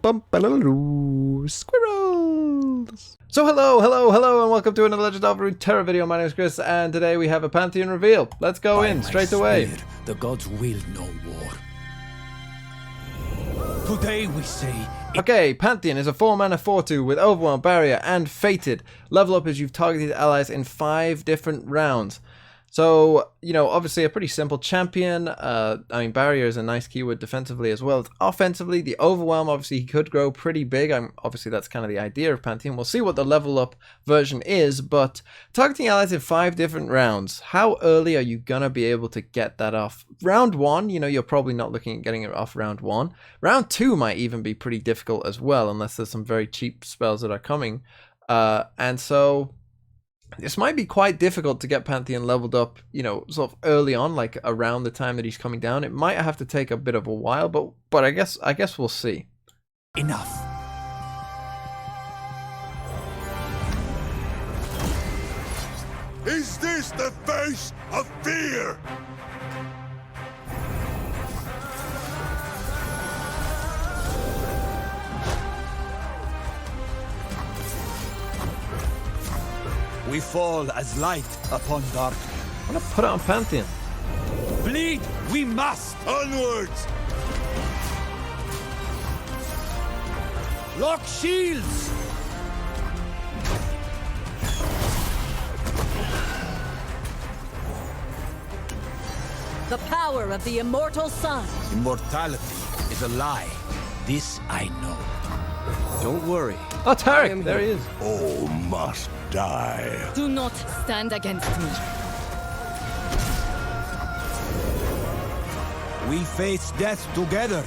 Squirrels! So hello, and welcome to another Legend of Runeterra video. My name is Chris, and today we have a Pantheon reveal. Let's go in straight away. The gods will know war. Today we say... Okay, Pantheon is a 4-mana 4/2 with Overwhelm, Barrier, and Fated. Level up as you've targeted allies in 5 different rounds. So, you know, obviously a pretty simple champion. I mean, Barrier is a nice keyword defensively as well as offensively. The Overwhelm, obviously, he could grow pretty big. Obviously, that's kind of the idea of Pantheon. We'll see what the level up version is, but targeting allies in 5 different rounds. How early are you going to be able to get that off? Round 1, you know, you're probably not looking at getting it off round 1. Round 2 might even be pretty difficult as well, unless there's some very cheap spells that are coming. And so... this might be quite difficult to get Pantheon leveled up, you know, sort of early on, like around the time that he's coming down. It might have to take a bit of a while, but I guess we'll see. Enough. Is this the face of fear? We fall as light upon dark. I'm gonna put it on Pantheon. Bleed, we must! Onwards! Lock shields! The power of the immortal sun. Immortality is a lie. This I know. Don't worry. Oh, Tarek, there he is. All must die. Do not stand against me. We face death together.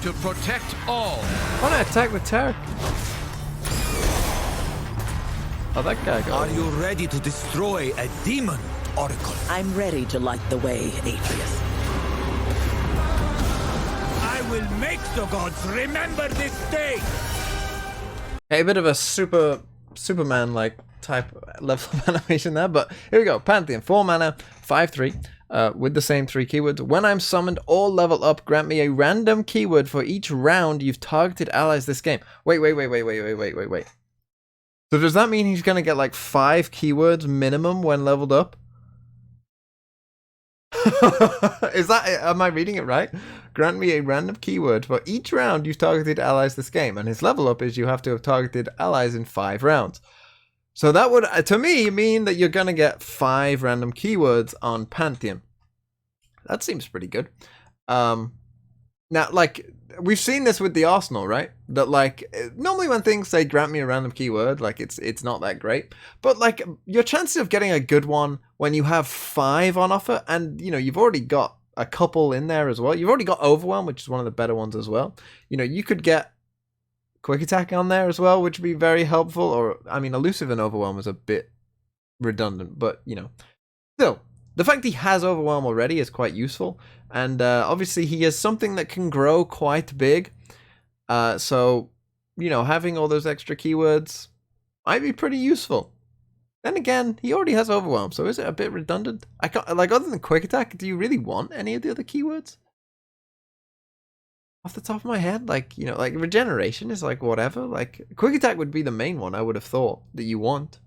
To protect all. Why not attack with Tarek? Oh, that guy got Are you ready to destroy a demon, Oracle? I'm ready to light the way, Atreus. I will make the gods remember this day! a bit of a Superman-like type level of animation there, but here we go. Pantheon, 4 mana, 5/3. With the same 3 keywords. When I'm summoned or level up, grant me a random keyword for each round you've targeted allies this game. Wait. So does that mean he's going to get like 5 keywords minimum when leveled up? Is that, am I reading it right? Grant me a random keyword for each round you've targeted allies this game. And his level up is you have to have targeted allies in 5 rounds. So that would, to me, mean that you're going to get 5 random keywords on Pantheon. That seems pretty good. Now, like, we've seen this with the Arsenal, right? That, like, normally when things say grant me a random keyword, like, it's not that great. But, like, your chances of getting a good one when you have 5 on offer, and, you know, you've already got a couple in there as well. You've already got Overwhelm, which is one of the better ones as well. You know, you could get Quick Attack on there as well, which would be very helpful. Or, I mean, Elusive and Overwhelm is a bit redundant, but, you know. Still, the fact he has Overwhelm already is quite useful. And obviously he has something that can grow quite big. So, you know, having all those extra keywords might be pretty useful. Then again, he already has Overwhelm, so is it a bit redundant? I can't, like, other than Quick Attack, do you really want any of the other keywords? Off the top of my head, like, you know, like regeneration is like whatever. Like Quick Attack would be the main one I would have thought that you want.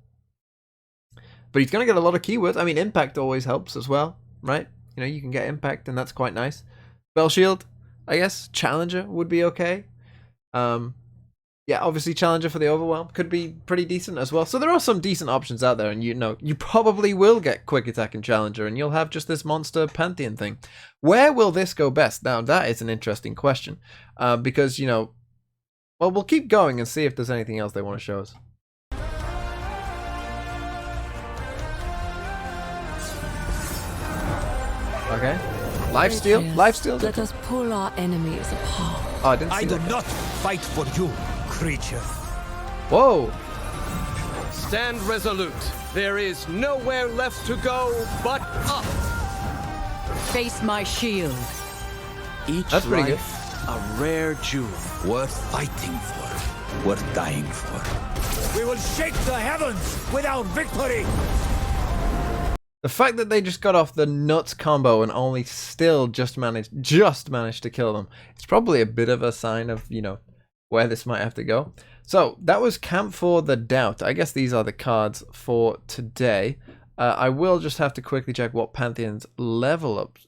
But he's going to get a lot of keywords. I mean, Impact always helps as well, right? You know, you can get Impact and that's quite nice. Spell Shield, I guess. Challenger would be okay. Yeah, obviously Challenger for the Overwhelm could be pretty decent as well. So there are some decent options out there, and you know, you probably will get Quick Attack and Challenger, and you'll have just this monster Pantheon thing. Where will this go best? Now, that is an interesting question, because, you know, well, we'll keep going and see if there's anything else they want to show us. Okay. Lifesteal? Lifesteal? Let us pull our enemies apart. Oh, I didn't see I do that. not fight for you, creature. Whoa. Stand resolute. There is nowhere left to go but up. Face my shield. Each That's pretty good. life A rare jewel. Worth fighting for. Worth dying for. We will shake the heavens without victory! The fact that they just got off the nuts combo and only still just managed to kill them, it's probably a bit of a sign of, you know, where this might have to go. So that was Camp for the Doubt. I guess these are the cards for today. I will just have to quickly check what Pantheon's level up,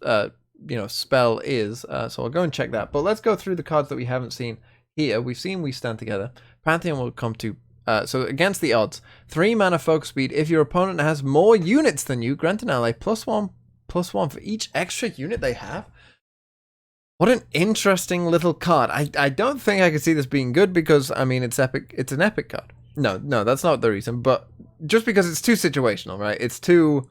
spell is. So I'll go and check that. But let's go through the cards that we haven't seen here. We've seen We Stand Together. Pantheon will come to. So against the odds, 3 mana focus speed. If your opponent has more units than you, grant an ally +1/+1 for each extra unit they have. What an interesting little card. I don't think I could see this being good because, I mean, it's epic. It's an epic card. No, that's not the reason. But just because it's too situational, right? It's too...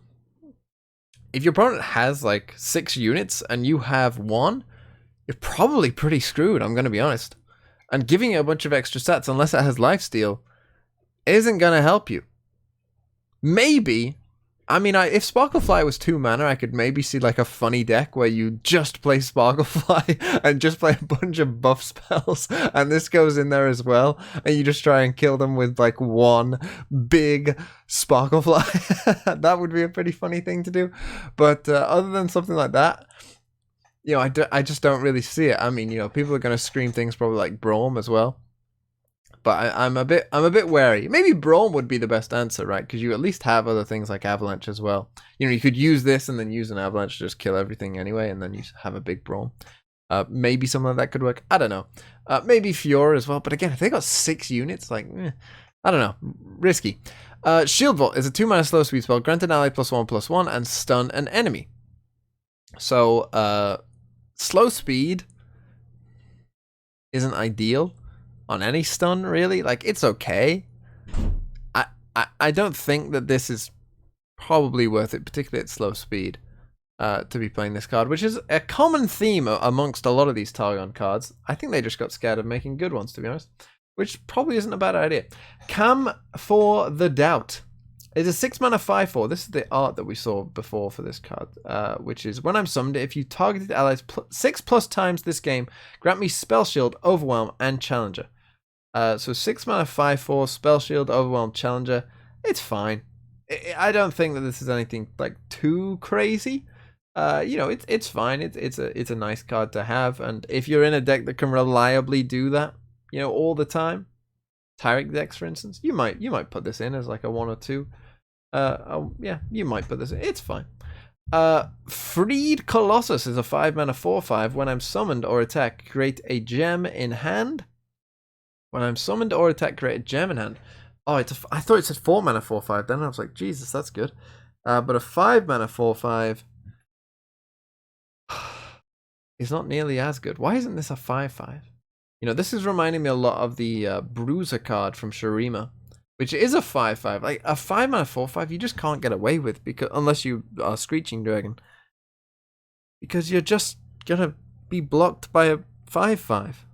If your opponent has like 6 units and you have 1, you're probably pretty screwed, I'm going to be honest. And giving it a bunch of extra stats, unless it has lifesteal, isn't going to help you. Maybe... I mean, if Sparklefly was 2 mana, I could maybe see like a funny deck where you just play Sparklefly and just play a bunch of buff spells, and this goes in there as well, and you just try and kill them with like 1 big Sparklefly. That would be a pretty funny thing to do. But other than something like that, you know, I just don't really see it. I mean, you know, people are going to scream things probably like Braum as well. But I'm a bit wary. Maybe Braum would be the best answer, right? Because you at least have other things like Avalanche as well. You know, you could use this and then use an Avalanche to just kill everything anyway, and then you have a big Braum. Maybe something like that could work. I don't know. Maybe Fiora as well. But again, if they got 6 units, like, I don't know. Risky. Shield Vault is a 2 mana slow speed spell. Grant an ally +1/+1 and stun an enemy. So, slow speed isn't ideal on any stun, really. Like, it's okay. I don't think that this is probably worth it, particularly at slow speed, to be playing this card, which is a common theme amongst a lot of these Targon cards. I think they just got scared of making good ones, to be honest, which probably isn't a bad idea. Cam for the Doubt is a 6 mana 5/4. This is the art that we saw before for this card, which is when I'm summoned, if you targeted allies 6+ times this game, grant me Spell Shield, Overwhelm, and Challenger. So 6 mana 5/4, Spell Shield, Overwhelm, Challenger. It's fine. I don't think that this is anything like too crazy. You know, it's fine. It's a nice card to have, and if you're in a deck that can reliably do that, you know, all the time, Tyrek decks, for instance, you might put this in as like a 1 or 2. Yeah, you might put this in. It's fine. Freed Colossus is a 5 mana 4/5. When I'm summoned or attack, create a gem in hand. When I'm summoned or attack, create a gem in hand. Oh, I thought it said 4 mana 4/5. Then I was like, Jesus, that's good. But a 5 mana 4/5 is not nearly as good. Why isn't this a 5/5? You know, this is reminding me a lot of the Bruiser card from Shurima, which is a 5/5. Like a 5 mana 4/5, you just can't get away with, because unless you are Screeching Dragon, because you're just gonna be blocked by a 5/5.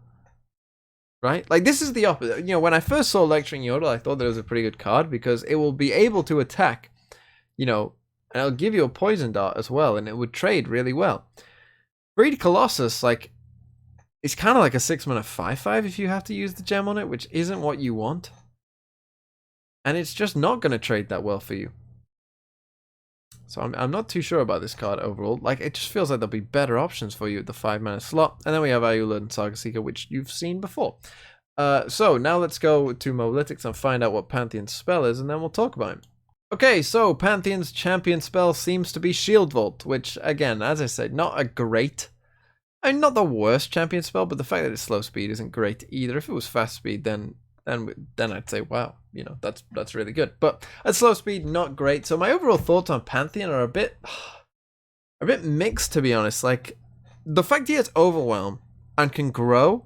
Right? Like, this is the opposite. You know, when I first saw Lecturing Yodel, I thought that it was a pretty good card because it will be able to attack, you know, and it'll give you a Poison Dart as well, and it would trade really well. Freed Colossus, like, it's kind of like a 6 mana 5/5 if you have to use the gem on it, which isn't what you want. And it's just not going to trade that well for you. So I'm not too sure about this card overall. Like, it just feels like there'll be better options for you at the 5 mana slot. And then we have Ayula and Saga Seeker, which you've seen before. So now let's go to Mobalytics and find out what Pantheon's spell is, and then we'll talk about him. Okay, so Pantheon's champion spell seems to be Shield Vault, which, again, as I said, not a great... I mean, not the worst champion spell, but the fact that it's slow speed isn't great either. If it was fast speed, then I'd say, wow, you know, that's really good. But at slow speed, not great. So my overall thoughts on Pantheon are a bit mixed, to be honest. Like, the fact he has Overwhelm and can grow,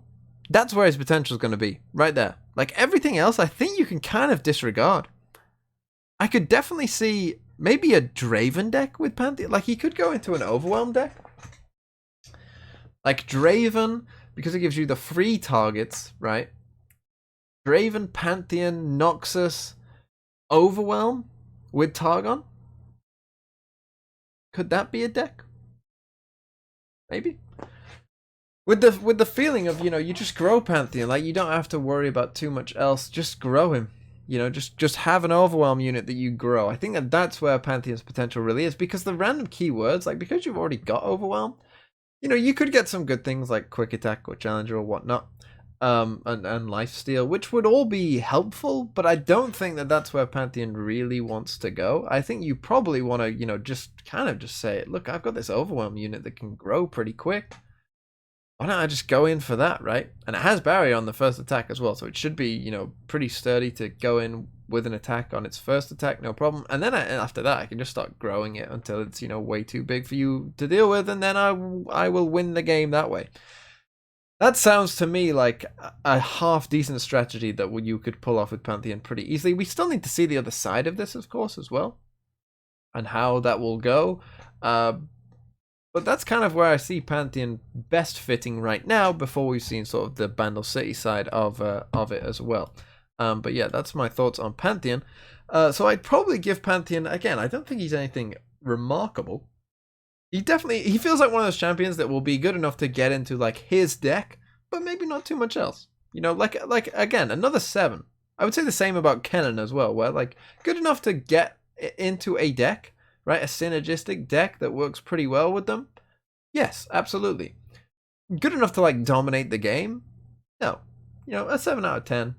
that's where his potential is going to be, right there. Like, everything else, I think you can kind of disregard. I could definitely see maybe a Draven deck with Pantheon. Like, he could go into an Overwhelm deck. Like Draven, because it gives you the free targets, right? Draven, Pantheon, Noxus, Overwhelm with Targon. Could that be a deck? Maybe. With the feeling of, you know, you just grow Pantheon, like you don't have to worry about too much else, just grow him. You know, just have an Overwhelm unit that you grow. I think that that's where Pantheon's potential really is, because the random keywords, like because you've already got Overwhelm, you know, you could get some good things like Quick Attack or Challenger or whatnot, and Lifesteal, which would all be helpful, but I don't think that that's where Pantheon really wants to go. I think you probably want to, you know, just kind of just say, look, I've got this Overwhelm unit that can grow pretty quick. Why don't I just go in for that, right? And it has barrier on the first attack as well, so it should be, you know, pretty sturdy to go in with an attack on its first attack, no problem. And then after that, I can just start growing it until it's, you know, way too big for you to deal with, and then I will win the game that way. That sounds to me like a half-decent strategy that you could pull off with Pantheon pretty easily. We still need to see the other side of this, of course, as well, and how that will go. But that's kind of where I see Pantheon best fitting right now, before we've seen sort of the Bandle City side of it as well. But yeah, that's my thoughts on Pantheon. So I'd probably give Pantheon, again, I don't think he's anything remarkable. He feels like one of those champions that will be good enough to get into like his deck, but maybe not too much else. You know, like again, another 7. I would say the same about Kennen as well, where like good enough to get into a deck, right? A synergistic deck that works pretty well with them. Yes, absolutely. Good enough to like dominate the game? No. You know, a 7 out of 10.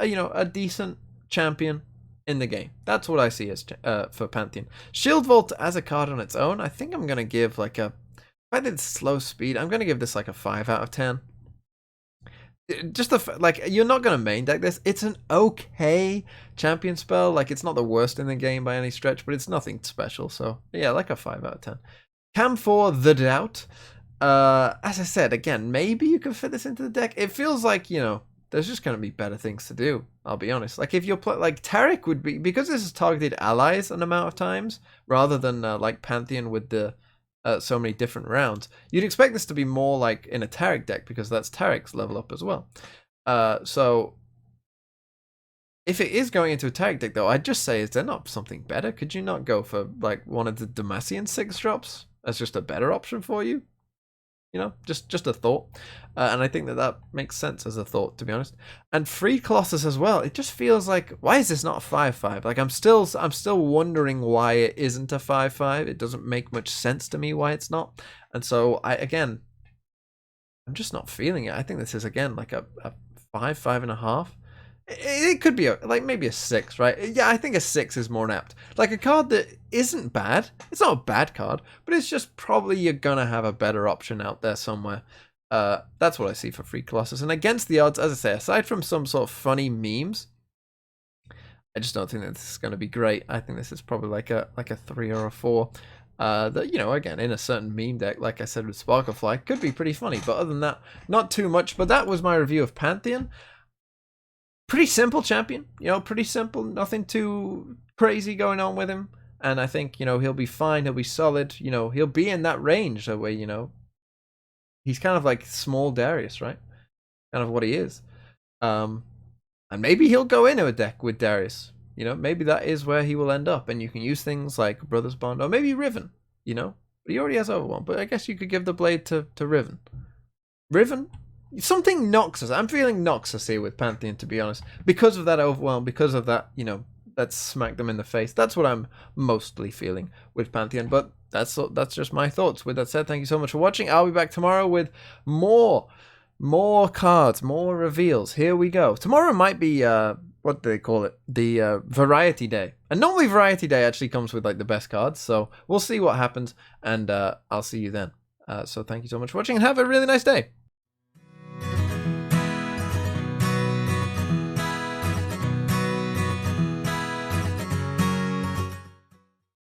You know, a decent champion in the game. That's what I see as for Pantheon. Shield Vault as a card on its own, I think I'm going to give like a... If I did slow speed, I'm going to give this like a 5 out of 10. Just like, you're not going to main deck this. It's an okay champion spell. Like, it's not the worst in the game by any stretch, but it's nothing special. So, yeah, like a 5 out of 10. Cam 4, The Doubt. As I said, again, maybe you can fit this into the deck. It feels like, you know, there's just going to be better things to do. I'll be honest. Like, if you're like Taric would be, because this is targeted allies an amount of times, rather than like Pantheon with the so many different rounds, you'd expect this to be more like in a Taric deck, because that's Taric's level up as well. So if it is going into a Taric deck, though, I'd just say, is there not something better? Could you not go for like one of the Demacian 6 drops as just a better option for you? You know, just a thought. And I think that makes sense as a thought, to be honest. And Free Colossus as well. It just feels like, why is this not a 5/5? Like, I'm still wondering why it isn't a 5/5. It doesn't make much sense to me why it's not. And so I'm just not feeling it. I think this is, again, like a 5, 5.5. It could be like maybe a 6, right? Yeah, I think a 6 is more apt. Like a card that isn't bad. It's not a bad card, but it's just probably you're gonna have a better option out there somewhere. That's what I see for Free Colossus. And against the odds, as I say, aside from some sort of funny memes, I just don't think that this is gonna be great. I think this is probably like a 3 or a 4. That, you know, again, in a certain meme deck, like I said with Sparklefly, could be pretty funny. But other than that, not too much. But that was my review of Pantheon. Pretty simple champion, you know, pretty simple, nothing too crazy going on with him. And I think, you know, he'll be fine, he'll be solid, you know, he'll be in that range where, you know, he's kind of like small Darius, right? Kind of what he is. And maybe he'll go into a deck with Darius, you know, maybe that is where he will end up. And you can use things like Brothers Bond, or maybe Riven, you know, but he already has Overwhelm. But I guess you could give the blade to Riven. Riven? Something Noxus. I'm feeling Noxus here with Pantheon, to be honest, because of that Overwhelm, because of that, you know, that smack them in the face. That's what I'm mostly feeling with Pantheon. But that's just my thoughts. With that said, thank you so much for watching. I'll be back tomorrow with more cards, more reveals. Here we go. Tomorrow might be what do they call it? The Variety Day. And normally Variety Day actually comes with like the best cards. So we'll see what happens, and I'll see you then. So thank you so much for watching, and have a really nice day.